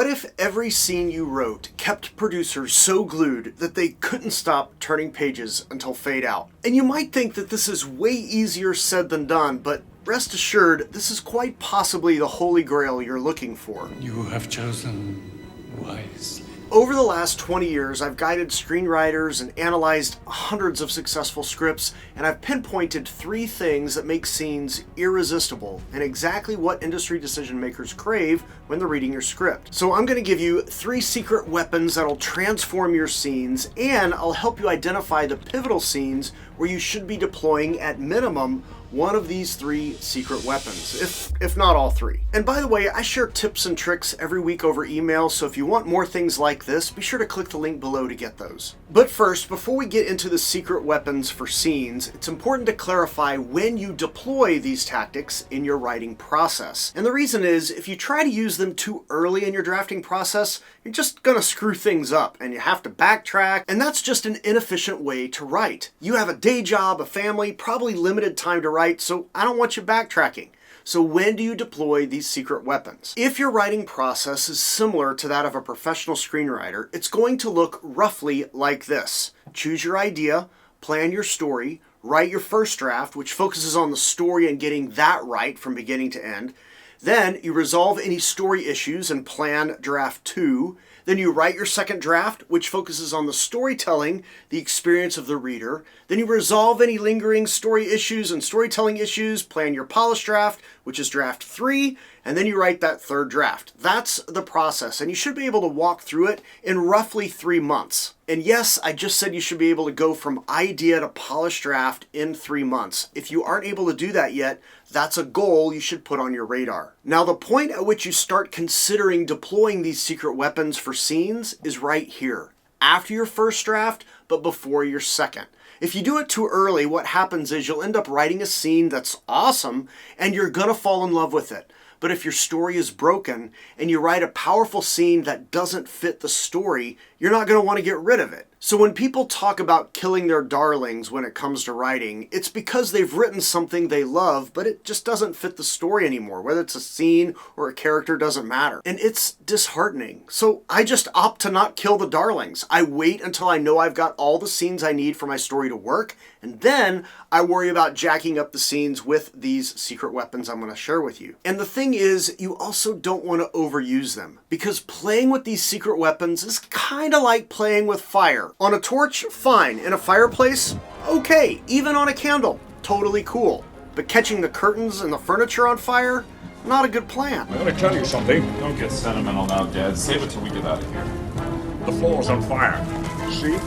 What if every scene you wrote kept producers so glued that they couldn't stop turning pages until fade out? And you might think that this is way easier said than done, but rest assured, this is quite possibly the holy grail you're looking for. You have chosen wisely. Over the last 20 years, I've guided screenwriters and analyzed hundreds of successful scripts, and I've pinpointed 3 things that make scenes irresistible and exactly what industry decision makers crave when they're reading your script. So I'm going to give you 3 secret weapons that'll transform your scenes, and I'll help you identify the pivotal scenes where you should be deploying at minimum one of these 3 secret weapons, if not all 3. And by the way, I share tips and tricks every week over email, so if you want more things like this, be sure to click the link below to get those. But first, before we get into the secret weapons for scenes, it's important to clarify when you deploy these tactics in your writing process. And the reason is, if you try to use them too early in your drafting process, you're just gonna screw things up and you have to backtrack, and that's just an inefficient way to write. You have a day job, a family, probably limited time to write, so I don't want you backtracking. So when do you deploy these secret weapons? If your writing process is similar to that of a professional screenwriter, it's going to look roughly like this. Choose your idea, plan your story, write your first draft, which focuses on the story and getting that right from beginning to end. Then you resolve any story issues and plan draft 2. Then you write your second draft, which focuses on the storytelling, the experience of the reader. Then you resolve any lingering story issues and storytelling issues, plan your polished draft, which is draft 3, and then you write that third draft. That's the process, and you should be able to walk through it in roughly 3 months. And yes, I just said you should be able to go from idea to polished draft in 3 months. If you aren't able to do that yet, that's a goal you should put on your radar. Now, the point at which you start considering deploying these secret weapons for scenes is right here. After your first draft, but before your second. If you do it too early, what happens is you'll end up writing a scene that's awesome and you're gonna fall in love with it. But if your story is broken and you write a powerful scene that doesn't fit the story, you're not going to want to get rid of it. So when people talk about killing their darlings when it comes to writing, it's because they've written something they love, but it just doesn't fit the story anymore. Whether it's a scene or a character doesn't matter. And it's disheartening. So I just opt to not kill the darlings. I wait until I know I've got all the scenes I need for my story to work, and then I worry about jacking up the scenes with these secret weapons I'm going to share with you. And the thing is, you also don't want to overuse them, because playing with these secret weapons is kind of like playing with fire. On a torch, fine. In a fireplace, okay. Even on a candle, totally cool. But catching the curtains and the furniture on fire, not a good plan. I'm gonna tell you something. Don't get sentimental now, Dad. Save it till we get out of here. The floor's on fire. See?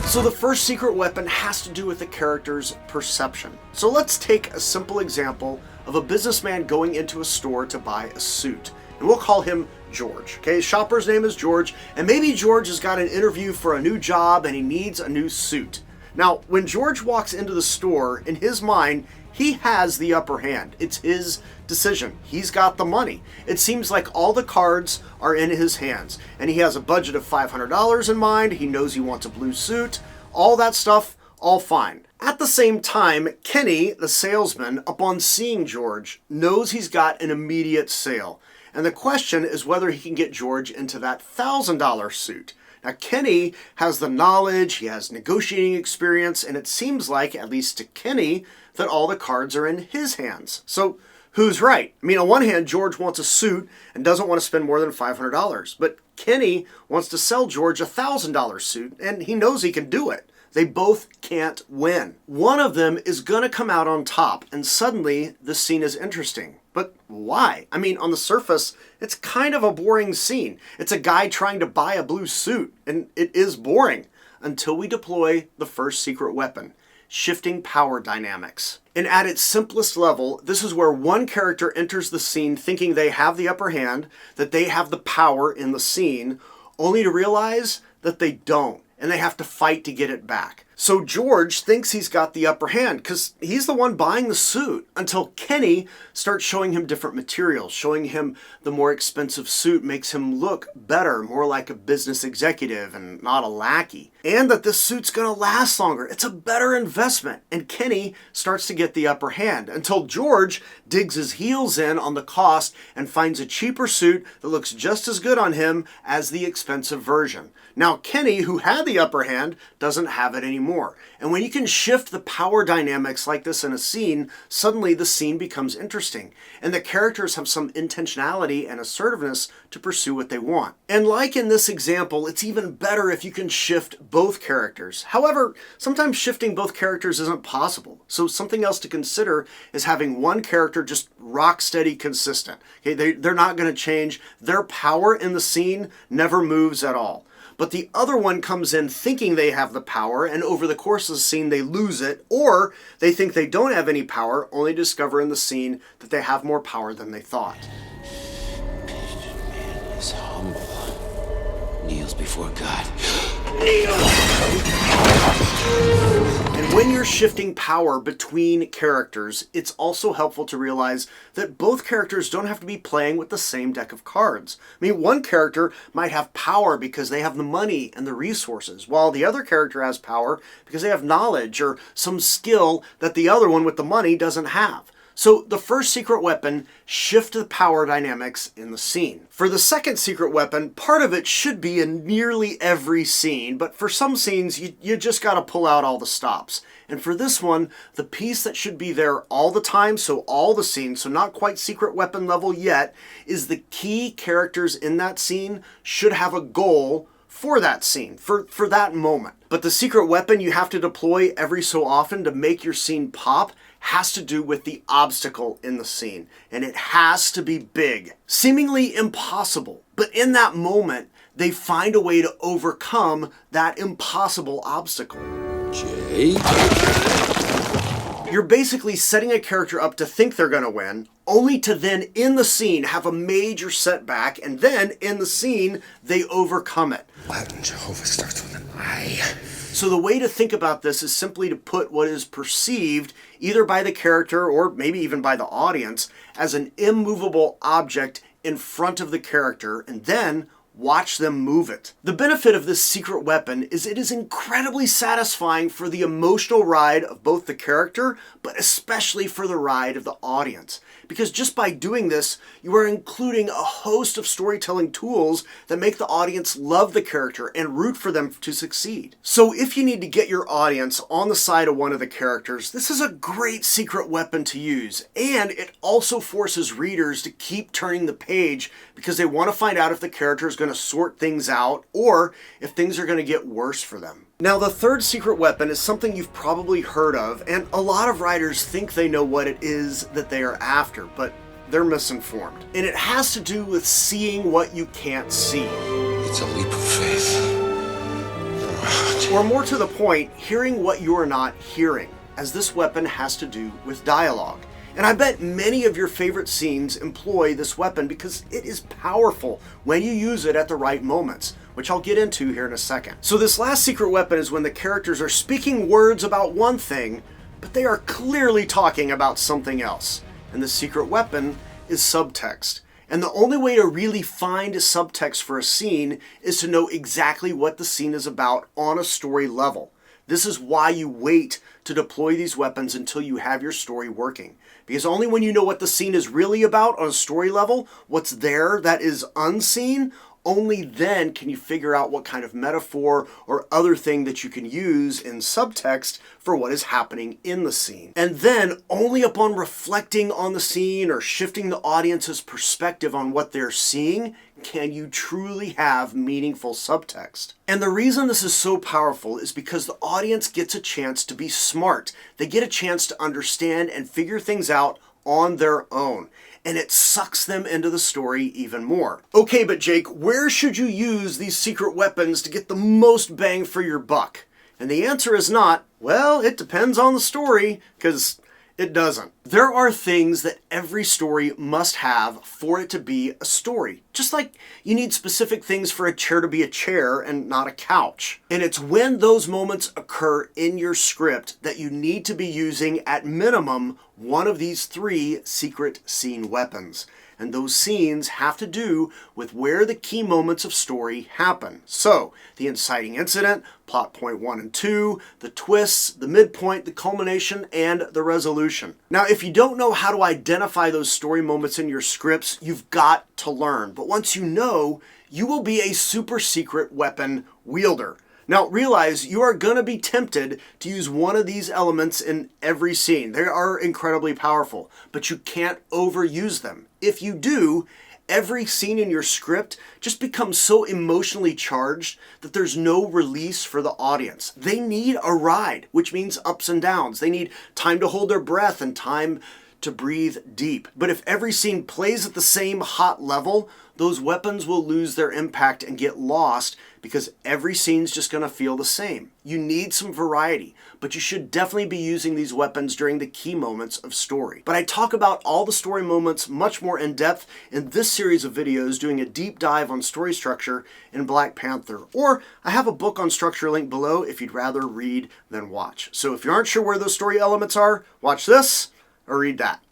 So the first secret weapon has to do with the character's perception. So let's take a simple example of a businessman going into a store to buy a suit. And we'll call him George. Okay, his shopper's name is George, and maybe George has got an interview for a new job and he needs a new suit. Now, when George walks into the store, in his mind, he has the upper hand. It's his decision. He's got the money. It seems like all the cards are in his hands, and he has a budget of $500 in mind. He knows he wants a blue suit. All that stuff, all fine. At the same time, Kenny, the salesman, upon seeing George, knows he's got an immediate sale. And the question is whether he can get George into that $1,000 suit. Now, Kenny has the knowledge, he has negotiating experience, and it seems like, at least to Kenny, that all the cards are in his hands. So, who's right? I mean, on one hand, George wants a suit and doesn't want to spend more than $500. But Kenny wants to sell George a $1,000 suit, and he knows he can do it. They both can't win. One of them is going to come out on top, and suddenly the scene is interesting. But why? I mean, on the surface, it's kind of a boring scene. It's a guy trying to buy a blue suit, and it is boring until we deploy the first secret weapon, shifting power dynamics. And at its simplest level, this is where one character enters the scene thinking they have the upper hand, that they have the power in the scene, only to realize that they don't. And they have to fight to get it back. So George thinks he's got the upper hand because he's the one buying the suit until Kenny starts showing him different materials, showing him the more expensive suit makes him look better, more like a business executive and not a lackey. And that this suit's gonna last longer. It's a better investment. And Kenny starts to get the upper hand until George digs his heels in on the cost and finds a cheaper suit that looks just as good on him as the expensive version. Now Kenny, who had the upper hand, doesn't have it anymore. And when you can shift the power dynamics like this in a scene, suddenly the scene becomes interesting. And the characters have some intentionality and assertiveness to pursue what they want. And like in this example, it's even better if you can shift both characters. However, sometimes shifting both characters isn't possible. So something else to consider is having one character just rock steady consistent. Okay, they're not going to change. Their power in the scene never moves at all. But the other one comes in thinking they have the power, and over the course of the scene they lose it, or they think they don't have any power, only discover in the scene that they have more power than they thought. Man is humble. Kneels before God. And when you're shifting power between characters, it's also helpful to realize that both characters don't have to be playing with the same deck of cards. I mean, one character might have power because they have the money and the resources, while the other character has power because they have knowledge or some skill that the other one with the money doesn't have. So the first secret weapon shifts the power dynamics in the scene. For the second secret weapon, part of it should be in nearly every scene, but for some scenes, you just got to pull out all the stops. And for this one, the piece that should be there all the time, so all the scenes, so not quite secret weapon level yet, is the key characters in that scene should have a goal for that scene, for that moment. But the secret weapon you have to deploy every so often to make your scene pop has to do with the obstacle in the scene, and it has to be big. Seemingly impossible, but in that moment, they find a way to overcome that impossible obstacle. Jay? You're basically setting a character up to think they're going to win, only to then in the scene have a major setback, and then in the scene, they overcome it. Latin Jehovah starts with an I. So the way to think about this is simply to put what is perceived, either by the character or maybe even by the audience, as an immovable object in front of the character, and then watch them move it. The benefit of this secret weapon is it is incredibly satisfying for the emotional ride of both the character, but especially for the ride of the audience. Because just by doing this, you are including a host of storytelling tools that make the audience love the character and root for them to succeed. So if you need to get your audience on the side of one of the characters, this is a great secret weapon to use. And it also forces readers to keep turning the page because they want to find out if the character is going to sort things out or if things are going to get worse for them. Now, the third secret weapon is something you've probably heard of, and a lot of writers think they know what it is that they are after, but they're misinformed. And it has to do with seeing what you can't see. It's a leap of faith. Or more to the point, hearing what you're not hearing, as this weapon has to do with dialogue. And I bet many of your favorite scenes employ this weapon because it is powerful when you use it at the right moments, which I'll get into here in a second. So this last secret weapon is when the characters are speaking words about one thing, but they are clearly talking about something else. And the secret weapon is subtext. And the only way to really find a subtext for a scene is to know exactly what the scene is about on a story level. This is why you wait to deploy these weapons until you have your story working. Because only when you know what the scene is really about on a story level, what's there that is unseen, only then can you figure out what kind of metaphor or other thing that you can use in subtext for what is happening in the scene. And then only upon reflecting on the scene or shifting the audience's perspective on what they're seeing can you truly have meaningful subtext. And the reason this is so powerful is because the audience gets a chance to be smart. They get a chance to understand and figure things out on their own. And it sucks them into the story even more. Okay, but Jake, where should you use these secret weapons to get the most bang for your buck? And the answer is not, well, it depends on the story, because It doesn't. There are things that every story must have for it to be a story. Just like you need specific things for a chair to be a chair and not a couch. And it's when those moments occur in your script that you need to be using at minimum one of these 3 secret scene weapons. And those scenes have to do with where the key moments of story happen. So, the inciting incident, plot point 1 and 2, the twists, the midpoint, the culmination, and the resolution. Now, if you don't know how to identify those story moments in your scripts, you've got to learn. But once you know, you will be a super secret weapon wielder. Now realize you are going to be tempted to use one of these elements in every scene. They are incredibly powerful, but you can't overuse them. If you do, every scene in your script just becomes so emotionally charged that there's no release for the audience. They need a ride, which means ups and downs. They need time to hold their breath and time to breathe deep. But if every scene plays at the same hot level, those weapons will lose their impact and get lost because every scene's just going to feel the same. You need some variety, but you should definitely be using these weapons during the key moments of story. But I talk about all the story moments much more in depth in this series of videos doing a deep dive on story structure in Black Panther. Or I have a book on structure linked below if you'd rather read than watch. So if you aren't sure where those story elements are, watch this or read that.